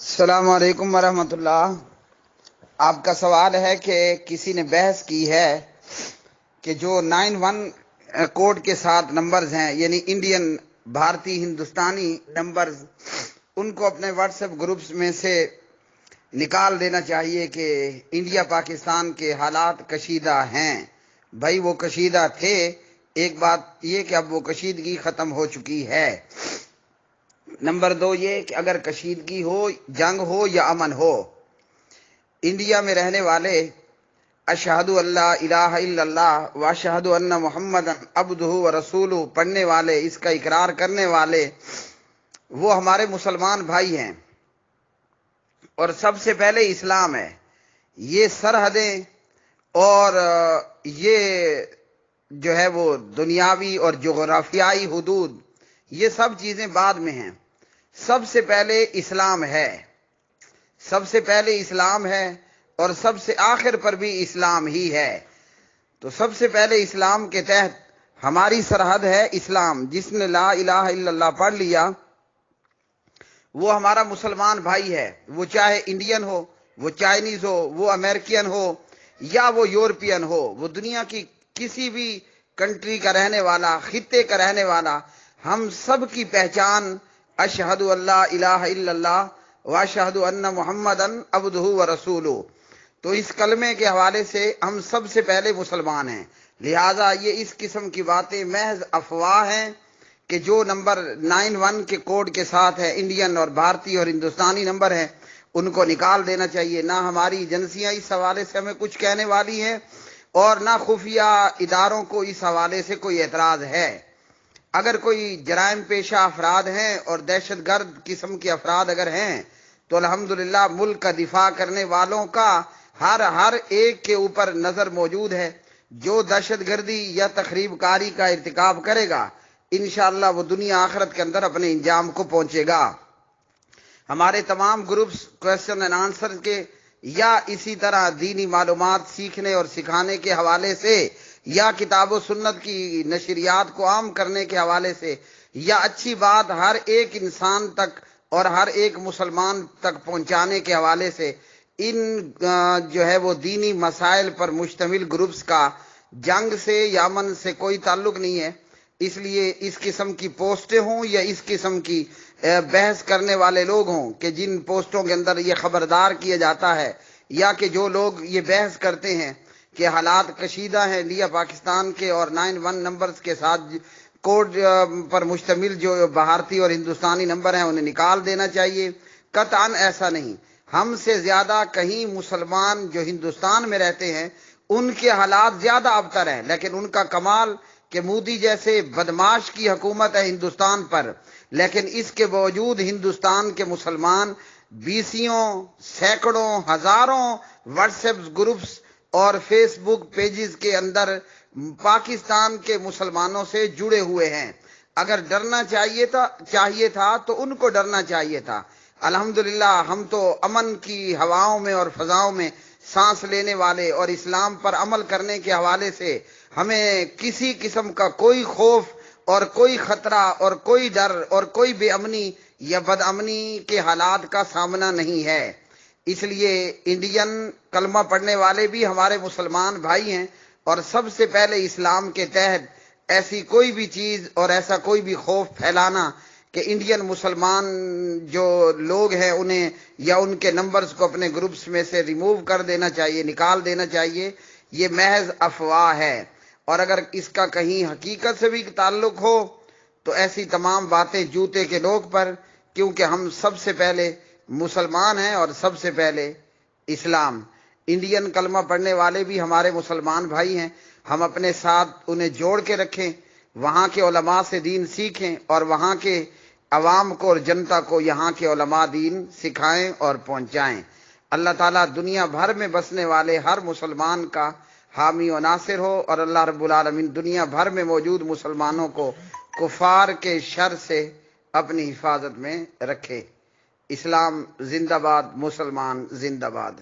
السلام علیکم ورحمۃ اللہ۔ آپ کا سوال ہے کہ کسی نے بحث کی ہے کہ جو 91 کوڈ کے ساتھ نمبرز ہیں، یعنی انڈین، بھارتی، ہندوستانی نمبرز، ان کو اپنے واٹس ایپ گروپس میں سے نکال دینا چاہیے کہ انڈیا پاکستان کے حالات کشیدہ ہیں۔ بھائی وہ کشیدہ تھے، ایک بات یہ کہ اب وہ کشیدگی ختم ہو چکی ہے۔ نمبر دو یہ کہ اگر کشیدگی ہو، جنگ ہو یا امن ہو، انڈیا میں رہنے والے اشہد اللہ الہ الا اللہ و اشہد ان محمد عبدہ و رسولہ پڑھنے والے، اس کا اقرار کرنے والے، وہ ہمارے مسلمان بھائی ہیں، اور سب سے پہلے اسلام ہے۔ یہ سرحدیں اور یہ جو ہے وہ دنیاوی اور جغرافیائی حدود، یہ سب چیزیں بعد میں ہیں۔ سب سے پہلے اسلام ہے، سب سے پہلے اسلام ہے، اور سب سے آخر پر بھی اسلام ہی ہے۔ تو سب سے پہلے اسلام کے تحت ہماری سرحد ہے اسلام۔ جس نے لا الہ الا اللہ پڑھ لیا وہ ہمارا مسلمان بھائی ہے، وہ چاہے انڈین ہو، وہ چائنیز ہو، وہ امریکین ہو یا وہ یورپین ہو، وہ دنیا کی کسی بھی کنٹری کا رہنے والا، خطے کا رہنے والا، ہم سب کی پہچان اشہد اللہ الہ الا اللہ و اشہد ان محمدن عبدہ و رسولہ۔ تو اس کلمے کے حوالے سے ہم سب سے پہلے مسلمان ہیں۔ لہٰذا یہ اس قسم کی باتیں محض افواہ ہیں کہ جو نمبر 91 کے کوڈ کے ساتھ ہے، انڈین اور بھارتی اور ہندوستانی نمبر ہیں، ان کو نکال دینا چاہیے۔ نہ ہماری ایجنسیاں اس حوالے سے ہمیں کچھ کہنے والی ہیں، اور نہ خفیہ اداروں کو اس حوالے سے کوئی اعتراض ہے۔ اگر کوئی جرائم پیشہ افراد ہیں اور دہشت گرد قسم کے افراد اگر ہیں تو الحمدللہ ملک کا دفاع کرنے والوں کا ہر ایک کے اوپر نظر موجود ہے۔ جو دہشت گردی یا تخریب کاری کا ارتکاب کرے گا، انشاءاللہ وہ دنیا آخرت کے اندر اپنے انجام کو پہنچے گا۔ ہمارے تمام گروپس کویسچن اینڈ آنسر کے یا اسی طرح دینی معلومات سیکھنے اور سکھانے کے حوالے سے، یا کتاب و سنت کی نشریات کو عام کرنے کے حوالے سے، یا اچھی بات ہر ایک انسان تک اور ہر ایک مسلمان تک پہنچانے کے حوالے سے، ان جو ہے وہ دینی مسائل پر مشتمل گروپس کا جنگ سے یا امن سے کوئی تعلق نہیں ہے۔ اس لیے اس قسم کی پوسٹیں ہوں یا اس قسم کی بحث کرنے والے لوگ ہوں کہ جن پوسٹوں کے اندر یہ خبردار کیا جاتا ہے، یا کہ جو لوگ یہ بحث کرتے ہیں کہ حالات کشیدہ ہیں انڈیا پاکستان کے اور 91 نمبرز کے ساتھ کوڈ پر مشتمل جو بھارتی اور ہندوستانی نمبر ہیں، انہیں نکال دینا چاہیے۔ قطعاً ایسا نہیں۔ ہم سے زیادہ کہیں مسلمان جو ہندوستان میں رہتے ہیں ان کے حالات زیادہ ابتر ہیں، لیکن ان کا کمال کہ مودی جیسے بدماش کی حکومت ہے ہندوستان پر، لیکن اس کے باوجود ہندوستان کے مسلمان بیسیوں، سینکڑوں، ہزاروں واٹس ایپ گروپس اور فیس بک پیجز کے اندر پاکستان کے مسلمانوں سے جڑے ہوئے ہیں۔ اگر ڈرنا چاہیے تھا تو ان کو ڈرنا چاہیے تھا۔ الحمدللہ ہم تو امن کی ہواؤں میں اور فضاؤں میں سانس لینے والے، اور اسلام پر عمل کرنے کے حوالے سے ہمیں کسی قسم کا کوئی خوف اور کوئی خطرہ اور کوئی ڈر اور کوئی بے امنی یا بد امنی کے حالات کا سامنا نہیں ہے۔ اس لیے انڈین کلمہ پڑھنے والے بھی ہمارے مسلمان بھائی ہیں، اور سب سے پہلے اسلام کے تحت ایسی کوئی بھی چیز اور ایسا کوئی بھی خوف پھیلانا کہ انڈین مسلمان جو لوگ ہیں انہیں یا ان کے نمبرز کو اپنے گروپس میں سے ریموو کر دینا چاہیے، نکال دینا چاہیے، یہ محض افواہ ہے۔ اور اگر اس کا کہیں حقیقت سے بھی تعلق ہو تو ایسی تمام باتیں جوتے کے نوک پر، کیونکہ ہم سب سے پہلے مسلمان ہیں اور سب سے پہلے اسلام۔ انڈین کلمہ پڑھنے والے بھی ہمارے مسلمان بھائی ہیں، ہم اپنے ساتھ انہیں جوڑ کے رکھیں، وہاں کے علماء سے دین سیکھیں، اور وہاں کے عوام کو اور جنتا کو یہاں کے علماء دین سکھائیں اور پہنچائیں۔ اللہ تعالیٰ دنیا بھر میں بسنے والے ہر مسلمان کا حامی و ناصر ہو، اور اللہ رب العالمین دنیا بھر میں موجود مسلمانوں کو کفار کے شر سے اپنی حفاظت میں رکھے۔ اسلام زندہ باد، مسلمان زندہ باد۔